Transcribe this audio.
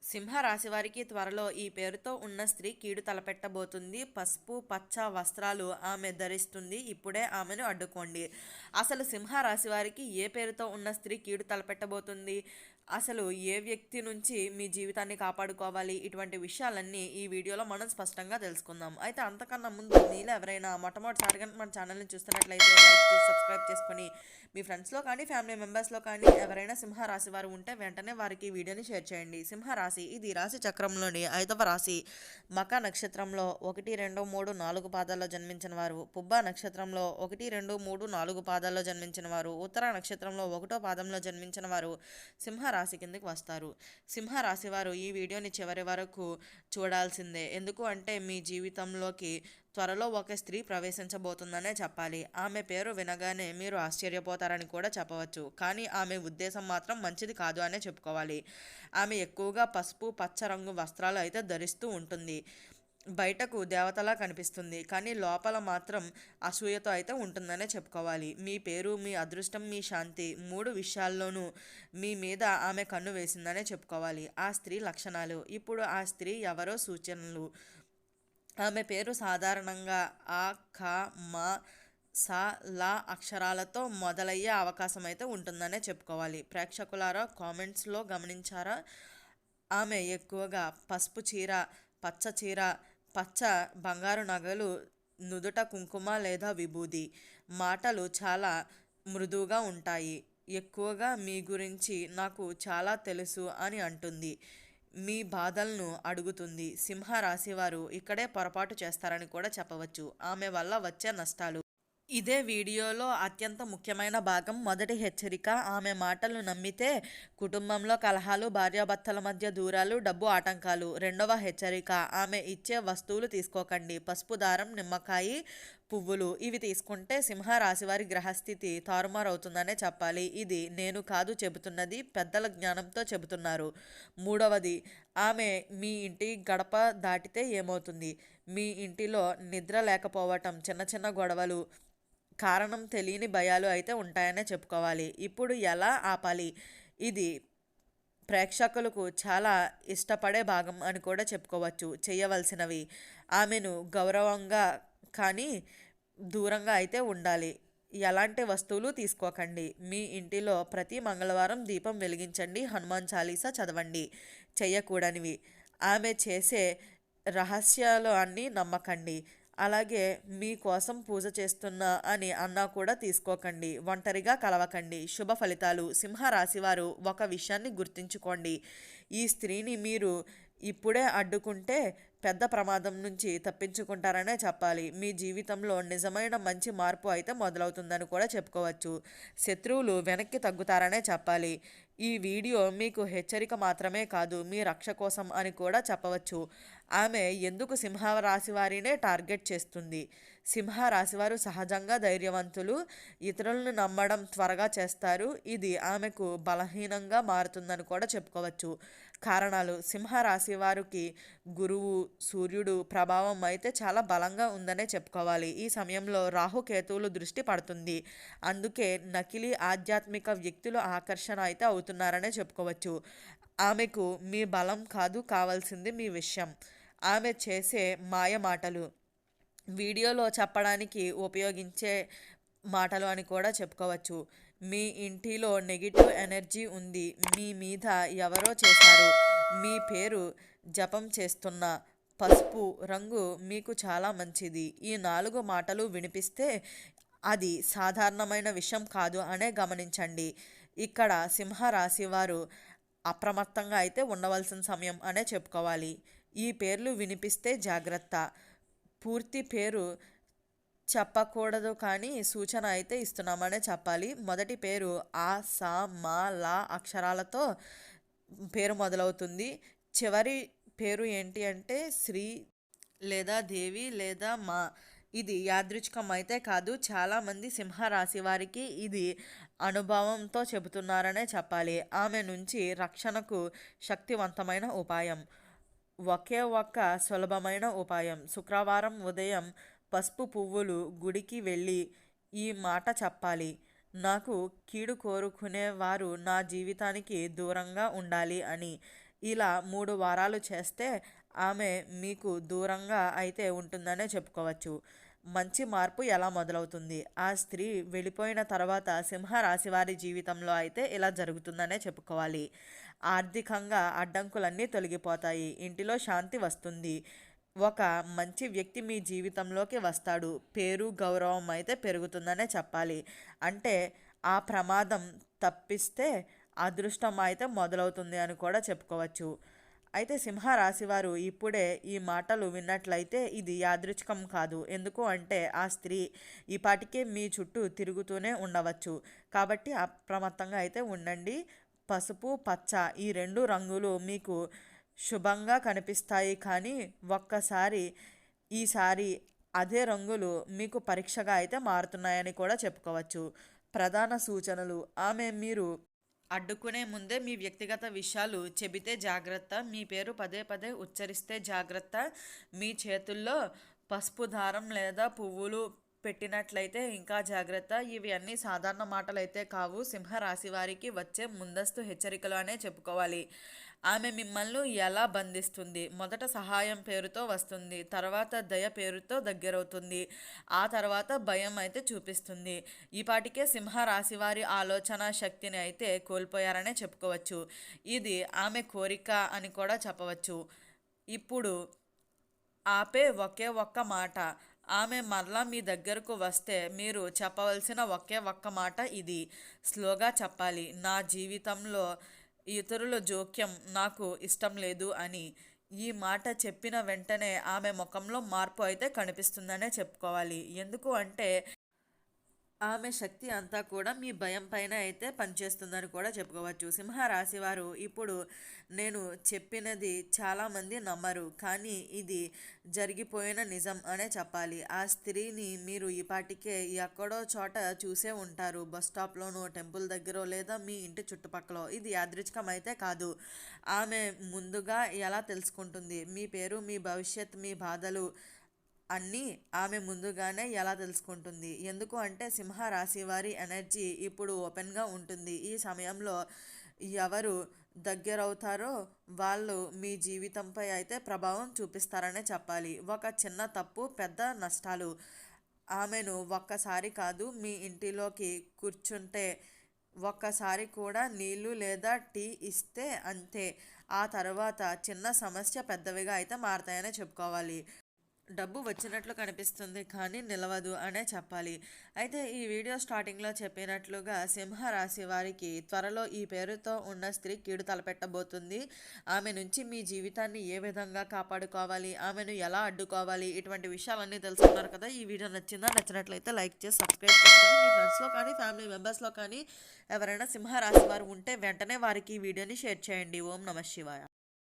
సింహరాశి వారికి త్వరలో ఈ పేరుతో ఉన్న స్త్రీ కీడు తలపెట్టబోతుంది. పసుపు పచ్చ వస్త్రాలు ఆమె ధరిస్తుంది. ఇప్పుడే ఆమెను అడ్డుకోండి. అసలు సింహరాశి వారికి ఏ పేరుతో ఉన్న స్త్రీ కీడు తలపెట్టబోతుంది? అసలు ఏ వ్యక్తి నుంచి మీ జీవితాన్ని కాపాడుకోవాలి? ఇటువంటి విషయాలన్నీ ఈ వీడియోలో మనం స్పష్టంగా తెలుసుకుందాం. అయితే అంతకన్నా ముందు మీలో ఎవరైనా మొట్టమొదటిసారిగా మన ఛానల్ని చూస్తున్నట్లయితే లైక్ చేసి సబ్స్క్రైబ్ చేసుకొని మీ ఫ్రెండ్స్లో కానీ ఫ్యామిలీ మెంబర్స్లో కానీ ఎవరైనా సింహరాశి వారు ఉంటే వెంటనే వారికి ఈ వీడియోని షేర్ చేయండి. సింహరాశి ఇది రాశి చక్రంలోని 5వ రాశి. మక నక్షత్రంలో 1, 2, 3, 4 పాదాల్లో జన్మించిన వారు, పుబ్బ నక్షత్రంలో 1, 2, 3, 4 పాదాల్లో జన్మించిన వారు, ఉత్తర నక్షత్రంలో 1వ పాదంలో జన్మించిన వారు సింహరాశి కిందకి వస్తారు. సింహరాశి వారు ఈ వీడియోని చివరి వరకు చూడాల్సిందే. ఎందుకు అంటే మీ జీవితంలోకి త్వరలో ఒక స్త్రీ ప్రవేశించబోతుందనే చెప్పాలి. ఆమె పేరు వినగానే మీరు ఆశ్చర్యపోతారని కూడా చెప్పవచ్చు. కానీ ఆమె ఉద్దేశం మాత్రం మంచిది కాదు అనే చెప్పుకోవాలి. ఆమె ఎక్కువగా పసుపు పచ్చ రంగు వస్త్రాలు అయితే ధరిస్తూ ఉంటుంది. బయటకు దేవతలా కనిపిస్తుంది, కానీ లోపల మాత్రం అసూయతో అయితే ఉంటుందనే చెప్పుకోవాలి. మీ పేరు, మీ అదృష్టం, మీ శాంతి 3 విషయాల్లోనూ మీ మీద ఆమె కన్ను వేసిందనే చెప్పుకోవాలి. ఆ స్త్రీ లక్షణాలు. ఇప్పుడు ఆ స్త్రీ ఎవరో సూచనలు. ఆమె పేరు సాధారణంగా ఆ, ఖ, మ, స, ల అక్షరాలతో మొదలయ్యే అవకాశం అయితే ఉంటుందనే చెప్పుకోవాలి. ప్రేక్షకులారా, కామెంట్స్లో గమనించారా? ఆమె ఎక్కువగా పసుపు చీర, పచ్చ చీర, పచ్చ బంగారు నగలు, నుదుట కుంకుమ లేదా విభూది. మాటలు చాలా మృదువుగా ఉంటాయి. ఎక్కువగా మీ గురించి నాకు చాలా తెలుసు అని అంటుంది. మీ బాధలను అడుగుతుంది. సింహరాశి వారు ఇక్కడే పొరపాటు చేస్తారని కూడా చెప్పవచ్చు. ఆమె వల్ల వచ్చే నష్టాలు. ఇదే వీడియోలో అత్యంత ముఖ్యమైన భాగం. మొదటి హెచ్చరిక: ఆమె మాటలు నమ్మితే కుటుంబంలో కలహాలు, భార్యాభర్తల మధ్య దూరాలు, డబ్బు ఆటంకాలు. రెండవ హెచ్చరిక: ఆమె ఇచ్చే వస్తువులు తీసుకోకండి. పసుపు దారం, నిమ్మకాయ, పువ్వులు ఇవి తీసుకుంటే సింహరాశి వారి గ్రహస్థితి తారుమారవుతుందనే చెప్పాలి. ఇది నేను కాదు చెబుతున్నది, పెద్దల జ్ఞానంతో చెబుతున్నారు. మూడవది: ఆమె మీ ఇంటి గడప దాటితే ఏమవుతుంది? మీ ఇంటిలో నిద్ర లేకపోవటం, చిన్న చిన్న గొడవలు, కారణం తెలియని భయాలు అయితే ఉంటాయనే చెప్పుకోవాలి. ఇప్పుడు ఎలా ఆపాలి? ఇది ప్రేక్షకులకు చాలా ఇష్టపడే భాగం అని కూడా చెప్పుకోవచ్చు. చేయవలసినవి: ఆమెను గౌరవంగా కానీ దూరంగా అయితే ఉండాలి. ఎలాంటి వస్తువులు తీసుకోకండి. మీ ఇంటిలో ప్రతి మంగళవారం దీపం వెలిగించండి. హనుమాన్ చాలీసా చదవండి. చేయకూడనివి: ఆమె చేసే రహస్యాలు అన్నీ నమ్మకండి. అలాగే మీకోసం పూజ చేస్తున్నా అని అన్నా కూడా తీసుకోకండి. ఒంటరిగా కలవకండి. శుభ ఫలితాలు. సింహరాశివారు ఒక విషయాన్ని గుర్తుంచుకోండి. ఈ స్త్రీని మీరు ఇప్పుడే అడ్డుకుంటే పెద్ద ప్రమాదం నుంచి తప్పించుకుంటారనే చెప్పాలి. మీ జీవితంలో నిజమైన మంచి మార్పు అయితే మొదలవుతుందని కూడా చెప్పుకోవచ్చు. శత్రువులు వెనక్కి తగ్గుతారనే చెప్పాలి. ఈ వీడియో మీకు హెచ్చరిక మాత్రమే కాదు, మీ రక్ష కోసం అని కూడా చెప్పవచ్చు. ఆమె ఎందుకు సింహరాశి వారినే టార్గెట్ చేస్తుంది? సింహరాశివారు సహజంగా ధైర్యవంతులు, ఇతరులను నమ్మడం త్వరగా చేస్తారు. ఇది ఆమెకు బలహీనంగా మారుతుందని కూడా చెప్పుకోవచ్చు. కారణాలు: సింహరాశి వారికి గురువు, సూర్యుడు ప్రభావం అయితే చాలా బలంగా ఉందనే చెప్పుకోవాలి. ఈ సమయంలో రాహుకేతువులు దృష్టి పడుతుంది. అందుకే నకిలీ ఆధ్యాత్మిక వ్యక్తులు ఆకర్షణ అయితే అవుతున్నారనే చెప్పుకోవచ్చు. ఆమెకు మీ బలం కాదు కావాల్సింది, మీ విషయం. ఆమె చేసే మాయ మాటలు. వీడియోలో చెప్పడానికి ఉపయోగించే మాటలు అని కూడా చెప్పుకోవచ్చు. మీ ఇంటిలో నెగిటివ్ ఎనర్జీ ఉంది. మీ మీద ఎవరో చేశారు. మీ పేరు జపం చేస్తున్న పసుపు రంగు మీకు చాలా మంచిది. ఈ 4 మాటలు వినిపిస్తే అది సాధారణమైన విషయం కాదు అనే గమనించండి. ఇక్కడ సింహరాశి వారు అప్రమత్తంగా అయితే ఉండవలసిన సమయం అనే చెప్పుకోవాలి. ఈ పేర్లు వినిపిస్తే జాగ్రత్త. పూర్తి పేరు చెప్పకూడదు, కానీ సూచన అయితే ఇస్తున్నామనే చెప్పాలి. మొదటి పేరు ఆ, సా, మా, లా అక్షరాలతో పేరు మొదలవుతుంది. చివరి పేరు ఏంటి అంటే శ్రీ లేదా దేవి లేదా మా. ఇది యాదృచ్ఛికం అయితే కాదు. చాలామంది సింహరాశి వారికి ఇది అనుభవంతో చెబుతున్నారనే చెప్పాలి. ఆమె నుంచి రక్షణకు శక్తివంతమైన ఉపాయం. ఒకే ఒక్క సులభమైన ఉపాయం: శుక్రవారం ఉదయం పసుపు పువ్వులు గుడికి వెళ్ళి ఈ మాట చెప్పాలి: నాకు కీడు కోరుకునే వారు నా జీవితానికి దూరంగా ఉండాలి అని. ఇలా 3 వారాలు చేస్తే ఆమె మీకు దూరంగా అయితే ఉంటుందనే చెప్పుకోవచ్చు. మంచి మార్పు ఎలా మొదలవుతుంది? ఆ స్త్రీ వెళ్ళిపోయిన తర్వాత సింహరాశి వారి జీవితంలో అయితే ఇలా జరుగుతుందనే చెప్పుకోవాలి. ఆర్థికంగా అడ్డంకులన్నీ తొలగిపోతాయి. ఇంటిలో శాంతి వస్తుంది. ఒక మంచి వ్యక్తి మీ జీవితంలోకి వస్తాడు. పేరు, గౌరవం అయితే పెరుగుతుందనే చెప్పాలి. అంటే ఆ ప్రమాదం తప్పిస్తే అదృష్టం అయితే మొదలవుతుంది అని కూడా చెప్పుకోవచ్చు. అయితే సింహరాశి వారు ఇప్పుడే ఈ మాటలు విన్నట్లయితే ఇది యాదృచ్ఛికం కాదు. ఎందుకు అంటే ఆ స్త్రీ ఈ పాటికే మీ చుట్టూ తిరుగుతూనే ఉండవచ్చు. కాబట్టి అప్రమత్తంగా అయితే ఉండండి. పసుపు, పచ్చ ఈ 2 రంగులు మీకు శుభంగా కనిపిస్తాయి, కానీ ఒక్కసారి ఈసారి అదే రంగులు మీకు పరీక్షగా అయితే మారుతున్నాయని కూడా చెప్పుకోవచ్చు. ప్రధాన సూచనలు: ఆమె మీరు అడ్డుకునే ముందే మీ వ్యక్తిగత విషయాలు చెబితే జాగ్రత్త. మీ పేరు పదే పదే ఉచ్చరిస్తే జాగ్రత్త. మీ చేతుల్లో పసుపు దారం లేదా పువ్వులు పెట్టినట్లయితే ఇంకా జాగ్రత్త. ఇవి అన్నీ సాధారణ మాటలు అయితే కావు. సింహరాశి వారికి వచ్చే ముందస్తు హెచ్చరికలు అనే చెప్పుకోవాలి. ఆమె మిమ్మల్ని ఎలా బంధిస్తుంది? మొదట సహాయం పేరుతో వస్తుంది, తర్వాత దయ పేరుతో దగ్గరవుతుంది, ఆ తర్వాత భయం అయితే చూపిస్తుంది. ఈ పాటికే సింహరాశి వారి ఆలోచన శక్తిని అయితే కోల్పోయారనే చెప్పుకోవచ్చు. ఇది ఆమె కోరిక అని కూడా చెప్పవచ్చు. ఇప్పుడు ఆపే ఒకే ఒక్క మాట: ఆమె మరలా మీ దగ్గరకు వస్తే మీరు చెప్పవలసిన ఒకే ఒక్క మాట ఇది. స్లోగా చెప్పాలి: నా జీవితంలో ఇతరుల జోక్యం నాకు ఇష్టం లేదు అని. ఈ మాట చెప్పిన వెంటనే ఆమె ముఖంలో మార్పు అయితే కనిపిస్తుందనే చెప్పుకోవాలి. ఎందుకు అంటే ఆమె శక్తి అంతా కూడా మీ భయం పైన అయితే పనిచేస్తుందని కూడా చెప్పుకోవచ్చు. సింహరాశి వారు ఇప్పుడు నేను చెప్పినది చాలామంది నమ్మరు, కానీ ఇది జరిగిపోయిన నిజం అనే చెప్పాలి. ఆ స్త్రీని మీరు ఈపాటికే ఎక్కడో చోట చూసే ఉంటారు. బస్ స్టాప్లోనో, టెంపుల్ దగ్గర, లేదా మీ ఇంటి చుట్టుపక్కల. ఇది యాదృచ్ఛికం అయితే కాదు. ఆమె ముందుగా ఎలా తెలుసుకుంటుంది? మీ పేరు, మీ భవిష్యత్, మీ బాధలు అన్నీ ఆమె ముందుగానే ఎలా తెలుసుకుంటుంది? ఎందుకు అంటే సింహరాశి వారి ఎనర్జీ ఇప్పుడు ఓపెన్గా ఉంటుంది. ఈ సమయంలో ఎవరు దగ్గరవుతారో వాళ్ళు మీ జీవితంపై అయితే ప్రభావం చూపిస్తారనే చెప్పాలి. ఒక చిన్న తప్పు పెద్ద నష్టాలు. ఆమెను ఒక్కసారి కాదు, మీ ఇంటిలోకి కూర్చుంటే ఒక్కసారి కూడా నీళ్ళు లేదా టీ ఇస్తే అంతే. ఆ తర్వాత చిన్న సమస్య పెద్దవిగా అయితే మారతాయనే చెప్పుకోవాలి. డబ్బు వచ్చినట్లు కనిపిస్తుంది, కానీ నిలవదు అనే చెప్పాలి. అయితే ఈ వీడియో స్టార్టింగ్లో చెప్పినట్లుగా సింహరాశి వారికి త్వరలో ఈ పేరుతో ఉన్న స్త్రీ కీడు తలపెట్టబోతుంది. ఆమె నుంచి మీ జీవితాన్ని ఏ విధంగా కాపాడుకోవాలి, ఆమెను ఎలా అడ్డుకోవాలి, ఇటువంటి విషయాలన్నీ తెలుసుకున్నారు కదా. ఈ వీడియో నచ్చిందా? నచ్చినట్లయితే లైక్ చేసి సబ్స్క్రైబ్ చేసుకొని మీ ఫ్రెండ్స్లో కానీ ఫ్యామిలీ మెంబర్స్లో కానీ ఎవరైనా సింహరాశి వారు ఉంటే వెంటనే వారికి ఈ వీడియోని షేర్ చేయండి. ఓం నమః శివాయ.